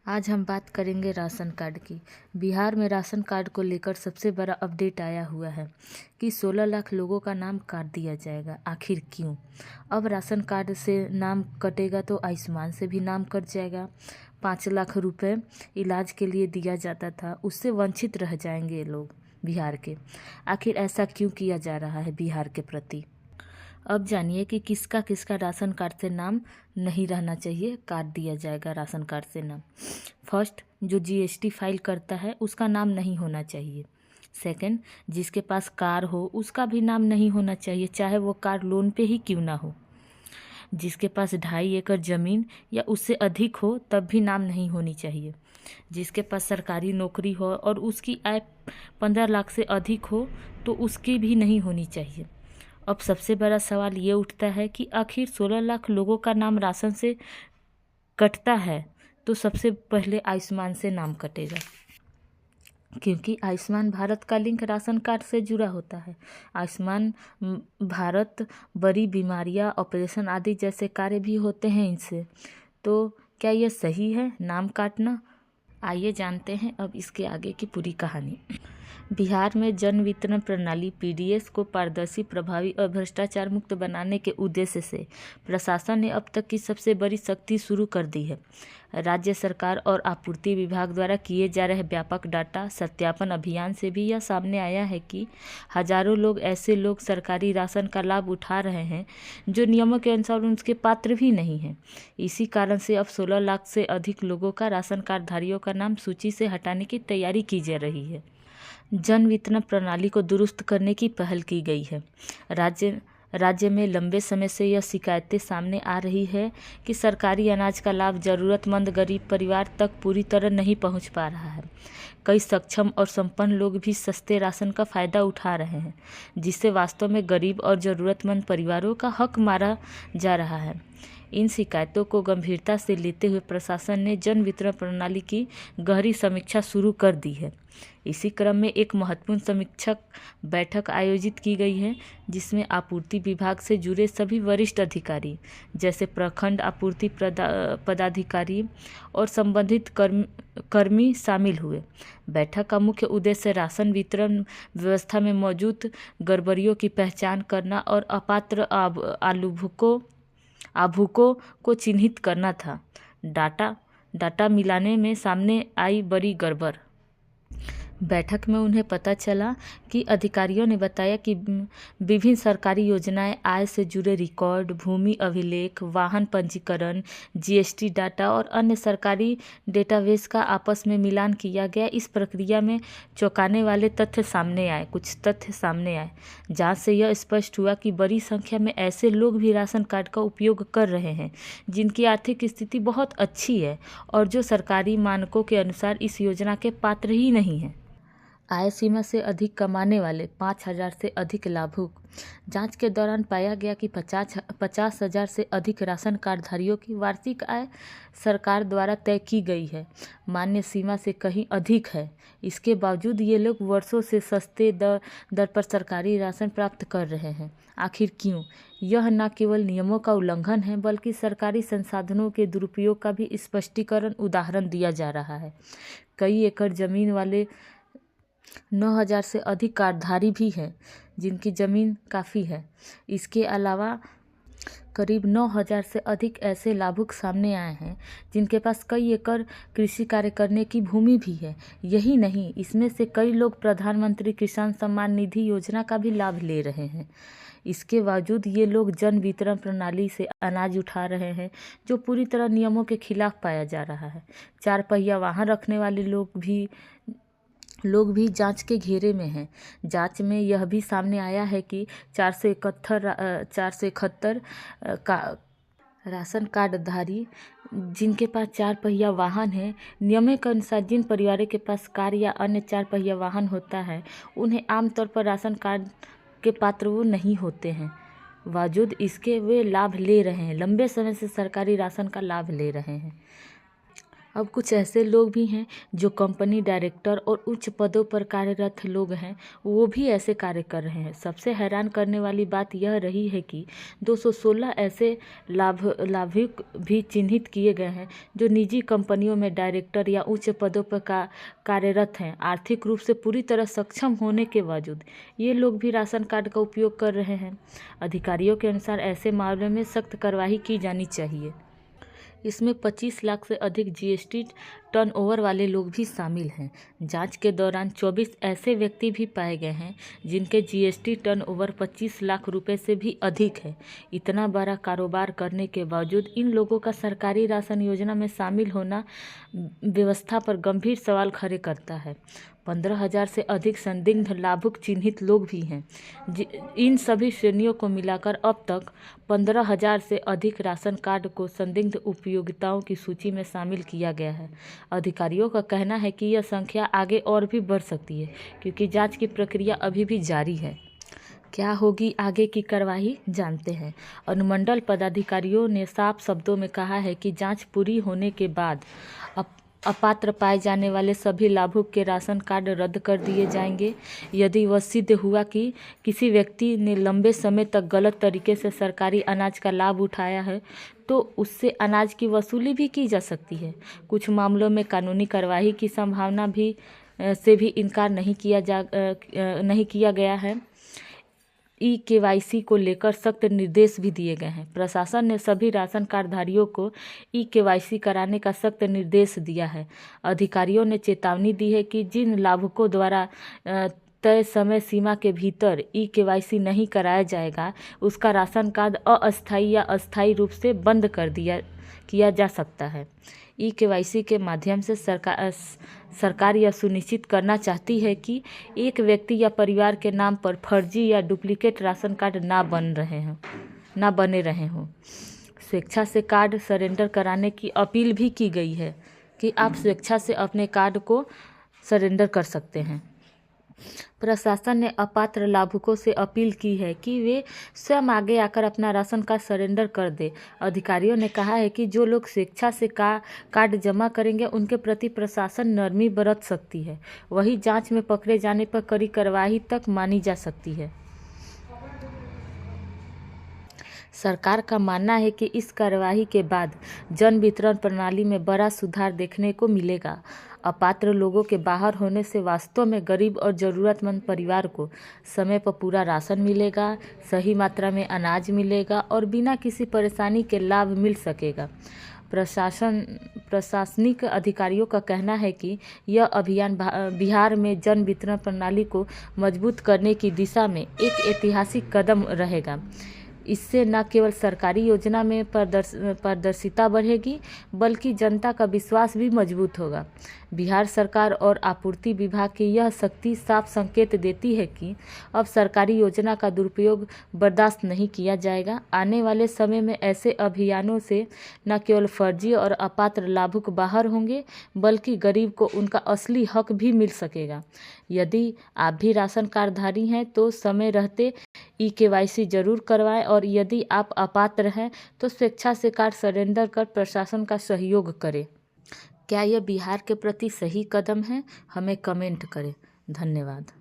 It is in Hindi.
आज हम बात करेंगे राशन कार्ड की। बिहार में राशन कार्ड को लेकर सबसे बड़ा अपडेट आया हुआ है कि 16 लाख लोगों का नाम काट दिया जाएगा। आखिर क्यों? अब राशन कार्ड से नाम कटेगा तो आयुष्मान से भी नाम कट जाएगा। 5 लाख रुपए इलाज के लिए दिया जाता था, उससे वंचित रह जाएंगे ये लोग बिहार के। आखिर ऐसा क्यों किया जा रहा है बिहार के प्रति? अब जानिए कि किसका किसका राशन कार्ड से नाम नहीं रहना चाहिए, काट दिया जाएगा राशन कार्ड से नाम। फर्स्ट, जो जीएसटी फाइल करता है उसका नाम नहीं होना चाहिए। सेकंड, जिसके पास कार हो उसका भी नाम नहीं होना चाहिए, चाहे वो कार लोन पे ही क्यों ना हो। जिसके पास 2.5 एकड़ ज़मीन या उससे अधिक हो तब भी नाम नहीं होनी चाहिए। जिसके पास सरकारी नौकरी हो और उसकी आय 15 लाख से अधिक हो तो उसकी भी नहीं होनी चाहिए। अब सबसे बड़ा सवाल ये उठता है कि आखिर 16 लाख लोगों का नाम राशन से कटता है तो सबसे पहले आयुष्मान से नाम कटेगा, क्योंकि आयुष्मान भारत का लिंक राशन कार्ड से जुड़ा होता है। आयुष्मान भारत बड़ी बीमारियां, ऑपरेशन आदि जैसे कार्य भी होते हैं इनसे। तो क्या यह सही है नाम काटना? आइए जानते हैं अब इसके आगे की पूरी कहानी। बिहार में जन वितरण प्रणाली पीडीएस को पारदर्शी, प्रभावी और भ्रष्टाचार मुक्त बनाने के उद्देश्य से प्रशासन ने अब तक की सबसे बड़ी सख्ती शुरू कर दी है। राज्य सरकार और आपूर्ति विभाग द्वारा किए जा रहे व्यापक डाटा सत्यापन अभियान से भी यह सामने आया है कि हजारों लोग ऐसे लोग सरकारी राशन का लाभ उठा रहे हैं जो नियमों के अनुसार उनके पात्र भी नहीं हैं। इसी कारण से अब 16 लाख से अधिक लोगों का राशन कार्ड धारियों का नाम सूची से हटाने की तैयारी की जा रही है। जन वितरण प्रणाली को दुरुस्त करने की पहल की गई है। राज्य में लंबे समय से यह शिकायतें सामने आ रही है कि सरकारी अनाज का लाभ जरूरतमंद गरीब परिवार तक पूरी तरह नहीं पहुंच पा रहा है। कई सक्षम और संपन्न लोग भी सस्ते राशन का फायदा उठा रहे हैं, जिससे वास्तव में गरीब और जरूरतमंद परिवारों का हक मारा जा रहा है। इन शिकायतों को गंभीरता से लेते हुए प्रशासन ने जन वितरण प्रणाली की गहरी समीक्षा शुरू कर दी है। इसी क्रम में एक महत्वपूर्ण समीक्षक बैठक आयोजित की गई है, जिसमें आपूर्ति विभाग से जुड़े सभी वरिष्ठ अधिकारी जैसे प्रखंड आपूर्ति पदाधिकारी और संबंधित कर्मी शामिल हुए। बैठक का मुख्य उद्देश्य राशन वितरण व्यवस्था में मौजूद गड़बड़ियों की पहचान करना और अपात्र आभुकों को चिन्हित करना था। डाटा मिलाने में सामने आई बड़ी गड़बड़। बैठक में उन्हें पता चला कि अधिकारियों ने बताया कि विभिन्न सरकारी योजनाएं, आय से जुड़े रिकॉर्ड, भूमि अभिलेख, वाहन पंजीकरण, जीएसटी डाटा और अन्य सरकारी डेटाबेस का आपस में मिलान किया गया। इस प्रक्रिया में चौंकाने वाले कुछ तथ्य सामने आए। जांच से यह स्पष्ट हुआ कि बड़ी संख्या में ऐसे लोग भी राशन कार्ड का उपयोग कर रहे हैं जिनकी आर्थिक स्थिति बहुत अच्छी है और जो सरकारी मानकों के अनुसार इस योजना के पात्र ही नहीं हैं। आय सीमा से अधिक कमाने वाले 5,000 से अधिक लाभुक। जांच के दौरान पाया गया कि 50,000 से अधिक राशन कार्डधारियों की वार्षिक आय सरकार द्वारा तय की गई है, मान्य सीमा से कहीं अधिक है। इसके बावजूद ये लोग वर्षों से सस्ते दर पर सरकारी राशन प्राप्त कर रहे हैं। आखिर क्यों? यह न केवल नियमों का उल्लंघन है, बल्कि सरकारी संसाधनों के दुरुपयोग का भी स्पष्टीकरण उदाहरण दिया जा रहा है। कई एकड़ जमीन वाले 9,000 से अधिक कार्डधारी भी हैं जिनकी ज़मीन काफ़ी है। इसके अलावा करीब 9,000 से अधिक ऐसे लाभुक सामने आए हैं जिनके पास कई एकड़ कृषि कार्य करने की भूमि भी है। यही नहीं, इसमें से कई लोग प्रधानमंत्री किसान सम्मान निधि योजना का भी लाभ ले रहे हैं। इसके बावजूद ये लोग जन वितरण प्रणाली से अनाज उठा रहे हैं, जो पूरी तरह नियमों के खिलाफ पाया जा रहा है। 4 पहिया वाहन रखने वाले लोग भी जांच के घेरे में हैं। जांच में यह भी सामने आया है कि 471 का राशन कार्डधारी जिनके पास 4 पहिया वाहन है, नियमों के अनुसार जिन परिवारों के पास कार या अन्य 4 पहिया वाहन होता है, उन्हें आमतौर पर राशन कार्ड के पात्र वो नहीं होते हैं। बावजूद इसके वे लाभ ले रहे हैं, लंबे समय से सरकारी राशन का लाभ ले रहे हैं। अब कुछ ऐसे लोग भी हैं जो कंपनी डायरेक्टर और उच्च पदों पर कार्यरत लोग हैं, वो भी ऐसे कार्य कर रहे हैं। सबसे हैरान करने वाली बात यह रही है कि 216 ऐसे लाभुक भी चिन्हित किए गए हैं जो निजी कंपनियों में डायरेक्टर या उच्च पदों पर कार्यरत हैं। आर्थिक रूप से पूरी तरह सक्षम होने के बावजूद ये लोग भी राशन कार्ड का उपयोग कर रहे हैं। अधिकारियों के अनुसार ऐसे मामले में सख्त कार्रवाई की जानी चाहिए। इसमें 25 लाख से अधिक जीएसटी टर्नओवर वाले लोग भी शामिल हैं। जांच के दौरान 24 ऐसे व्यक्ति भी पाए गए हैं जिनके जीएसटी टर्नओवर 25 लाख रुपए से भी अधिक है। इतना बड़ा कारोबार करने के बावजूद इन लोगों का सरकारी राशन योजना में शामिल होना व्यवस्था पर गंभीर सवाल खड़े करता है। 15,000 से अधिक संदिग्ध लाभुक चिन्हित लोग भी हैं। इन सभी श्रेणियों को मिलाकर अब तक 15,000 से अधिक राशन कार्ड को संदिग्ध उपयोगिताओं की सूची में शामिल किया गया है। अधिकारियों का कहना है कि यह संख्या आगे और भी बढ़ सकती है क्योंकि जांच की प्रक्रिया अभी भी जारी है। क्या होगी आगे की कार्रवाई, जानते हैं। अनुमंडल पदाधिकारियों ने साफ शब्दों में कहा है कि जांच पूरी होने के बाद अपात्र पाए जाने वाले सभी लाभुक के राशन कार्ड रद्द कर दिए जाएंगे। यदि वह सिद्ध हुआ कि किसी व्यक्ति ने लंबे समय तक गलत तरीके से सरकारी अनाज का लाभ उठाया है तो उससे अनाज की वसूली भी की जा सकती है। कुछ मामलों में कानूनी कार्रवाई की संभावना से भी इनकार नहीं किया गया है। ई-केवाईसी को लेकर सख्त निर्देश भी दिए गए हैं। प्रशासन ने सभी राशन कार्डधारियों को ई-केवाईसी कराने का सख्त निर्देश दिया है। अधिकारियों ने चेतावनी दी है कि जिन लाभुकों द्वारा तय समय सीमा के भीतर ई-केवाईसी नहीं कराया जाएगा उसका राशन कार्ड अस्थायी या अस्थायी रूप से बंद किया जा सकता है। ई-केवाईसी के माध्यम से सरकार यह सुनिश्चित करना चाहती है कि एक व्यक्ति या परिवार के नाम पर फर्जी या डुप्लीकेट राशन कार्ड ना बने रहे हों। स्वेच्छा से कार्ड सरेंडर कराने की अपील भी की गई है कि आप स्वेच्छा से अपने कार्ड को सरेंडर कर सकते हैं। प्रशासन ने अपात्र लाभुकों से अपील की है कि वे स्वयं आगे आकर अपना राशन कार्ड सरेंडर कर दे। अधिकारियों ने कहा है कि जो लोग स्वेच्छा से कार्ड जमा करेंगे उनके प्रति प्रशासन नरमी बरत सकती है। वही जांच में पकड़े जाने पर कड़ी कार्रवाई तक मानी जा सकती है। सरकार का मानना है कि इस कार्रवाई के बाद जन वितरण प्रणाली में बड़ा सुधार देखने को मिलेगा। अपात्र लोगों के बाहर होने से वास्तव में गरीब और ज़रूरतमंद परिवार को समय पर पूरा राशन मिलेगा, सही मात्रा में अनाज मिलेगा और बिना किसी परेशानी के लाभ मिल सकेगा। प्रशासनिक अधिकारियों का कहना है कि यह अभियान बिहार में जन वितरण प्रणाली को मजबूत करने की दिशा में एक ऐतिहासिक कदम रहेगा। इससे न केवल सरकारी योजना में पारदर्शिता बढ़ेगी बल्कि जनता का विश्वास भी मजबूत होगा। बिहार सरकार और आपूर्ति विभाग की यह सख्ती साफ संकेत देती है कि अब सरकारी योजना का दुरुपयोग बर्दाश्त नहीं किया जाएगा। आने वाले समय में ऐसे अभियानों से न केवल फर्जी और अपात्र लाभुक बाहर होंगे बल्कि गरीब को उनका असली हक भी मिल सकेगा। यदि आप भी राशन कार्डधारी हैं तो समय रहते ई-केवाईसी जरूर करवाएं और यदि आप अपात्र हैं तो स्वेच्छा से कार्ड सरेंडर कर प्रशासन का सहयोग करें। क्या यह बिहार के प्रति सही कदम है? हमें कमेंट करें। धन्यवाद।